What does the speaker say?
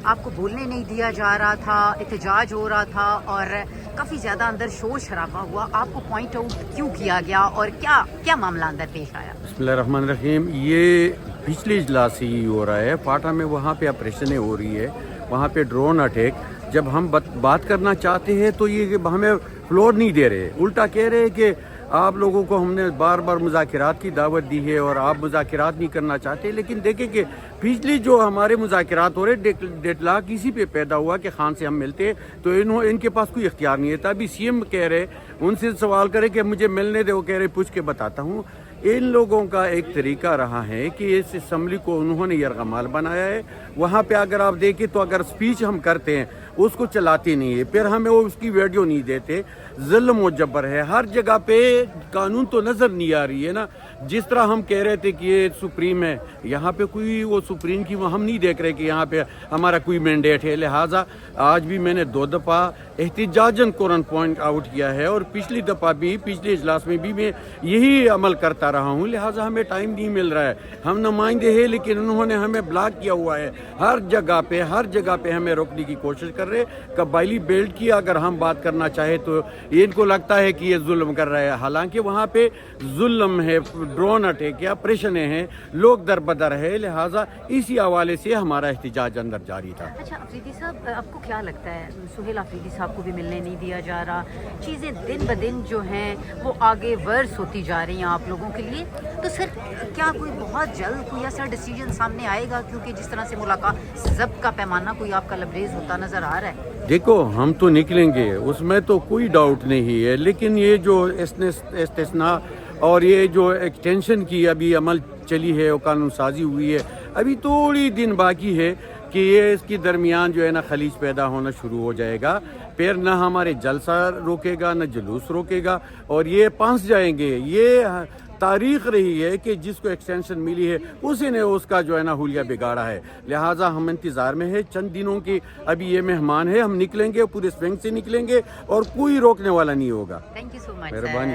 آپ کو بولنے نہیں دیا جا رہا تھا، احتجاج ہو رہا تھا اور کافی زیادہ اندر شور شرابہ ہوا، آپ کو پوائنٹ آؤٹ کیوں کیا گیا اور کیا معاملہ اندر پیش آیا؟ بسم اللہ الرحمن الرحیم. یہ پچھلی اجلاس ہی ہو رہا ہے پاٹا میں، وہاں پہ آپریشنیں ہو رہی ہے، وہاں پہ ڈرون اٹیک. جب ہم بات کرنا چاہتے ہیں تو یہ ہمیں فلور نہیں دے رہے، الٹا کہہ رہے ہیں کہ آپ لوگوں کو ہم نے بار بار مذاکرات کی دعوت دی ہے اور آپ مذاکرات نہیں کرنا چاہتے. لیکن دیکھیں کہ پچھلی جو ہمارے مذاکرات ہو رہے ڈیڈ لاک اسی پہ پیدا ہوا کہ خان سے ہم ملتے تو ان کے پاس کوئی اختیار نہیں ہے. ابھی سی ایم کہہ رہے، ان سے سوال کرے کہ مجھے ملنے دے، وہ کہہ رہے پوچھ کے بتاتا ہوں. ان لوگوں کا ایک طریقہ رہا ہے کہ اس اسمبلی کو انہوں نے یرغمال بنایا ہے. وہاں پہ اگر آپ دیکھیں تو اگر سپیچ ہم کرتے ہیں اس کو چلاتے نہیں ہے، پھر ہمیں وہ اس کی ویڈیو نہیں دیتے. ظلم و جبر ہے ہر جگہ پہ، قانون تو نظر نہیں آ رہی ہے نا. جس طرح ہم کہہ رہے تھے کہ یہ سپریم ہے، یہاں پہ کوئی وہ سپریم کی ہم نہیں دیکھ رہے کہ یہاں پہ ہمارا کوئی مینڈیٹ ہے. لہٰذا آج بھی میں نے 2 دفعہ احتجاجاً قرآن پوائنٹ آؤٹ کیا ہے اور پچھلی دفعہ بھی پچھلے اجلاس میں بھی میں یہی عمل کرتا رہا ہوں. لہٰذا ہمیں ٹائم نہیں مل رہا ہے. ہم نمائندے ہیں لیکن انہوں نے ہمیں بلاک کیا ہوا ہے ہر جگہ پہ ہمیں روکنے کی کوشش کر رہے. قبائلی بیلٹ کی اگر ہم بات کرنا چاہے تو ان کو لگتا ہے کہ یہ ظلم کر رہا ہے، حالانکہ وہاں پہ ظلم ہے، ڈرون اٹیک یا آپریشنیں ہیں، لوگ در بدر ہے. لہٰذا اسی حوالے سے ہمارا احتجاج اندر جاری تھا. اچھا افریدی صاحب، آپ کو کیا لگتا ہے سہیل افریدی صاحب کو بھی ملنے نہیں دیا جا رہا، چیزیں دن بدن جو ہیں وہ آگے ورس ہوتی جا رہی ہیں آپ لوگوں کے لیے، تو سر کیا کوئی بہت جلد کوئی ایسا ڈیسیجن سامنے آئے گا؟ کیونکہ جس طرح سے ملاقات ضبط کا پیمانہ کوئی آپ کا لبریز ہوتا نظر آ رہا ہے. دیکھو ہم تو نکلیں گے، اس میں تو کوئی ڈاؤٹ نہیں ہے، لیکن یہ جو استثناء اور یہ جو ایکسٹینشن کی ابھی عمل چلی ہے اور قانون سازی ہوئی ہے، ابھی تھوڑی دن باقی ہے کہ یہ اس کے درمیان جو ہے نا خلیج پیدا ہونا شروع ہو جائے گا. پھر نہ ہمارے جلسہ روکے گا نہ جلوس روکے گا اور یہ پھنس جائیں گے. یہ تاریخ رہی ہے کہ جس کو ایکسٹینشن ملی ہے اسی نے اس کا جو ہے نا حلیہ بگاڑا ہے. لہٰذا ہم انتظار میں ہے چند دنوں کی. ابھی یہ مہمان ہے، ہم نکلیں گے، پورے سوئنگ سے نکلیں گے اور کوئی روکنے والا نہیں ہوگا. تھینک یو سو مچ. مہربانی.